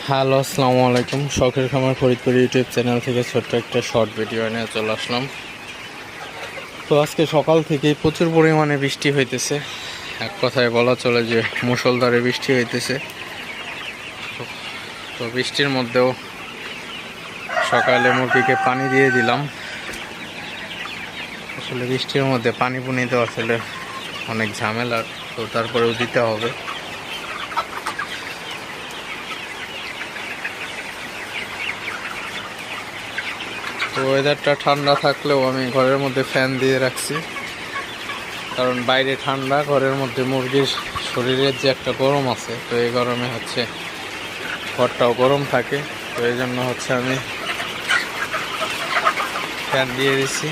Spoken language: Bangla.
হ্যালো, আসসালামু আলাইকুম। শখের খামার ফরিদপুর ইউটিউব চ্যানেল থেকে ছোট্ট একটা শর্ট ভিডিও নিয়ে চলে আসলাম। তো আজকে সকাল থেকেই প্রচুর পরিমাণে বৃষ্টি হইতেছে। এক কথায় বলা চলে যে মুষলধারে বৃষ্টি হইতেছে। তো বৃষ্টির মধ্যেও সকালে মুরগিকে পানি দিয়ে দিলাম। আসলে বৃষ্টির মধ্যে পানি পুনি তো আসলে অনেক ঝামেলার, তো তারপরেও দিতে হবে। তো ওয়েদারটা ঠান্ডা থাকলেও আমি ঘরের মধ্যে ফ্যান দিয়ে রাখছি, কারণ বাইরে ঠান্ডা, ঘরের মধ্যে মুরগির শরীরের যে একটা গরম আছে, তো এই গরমে ঘরটাও গরম থাকে। তো এই জন্য আমি ফ্যান দিয়ে দিচ্ছি।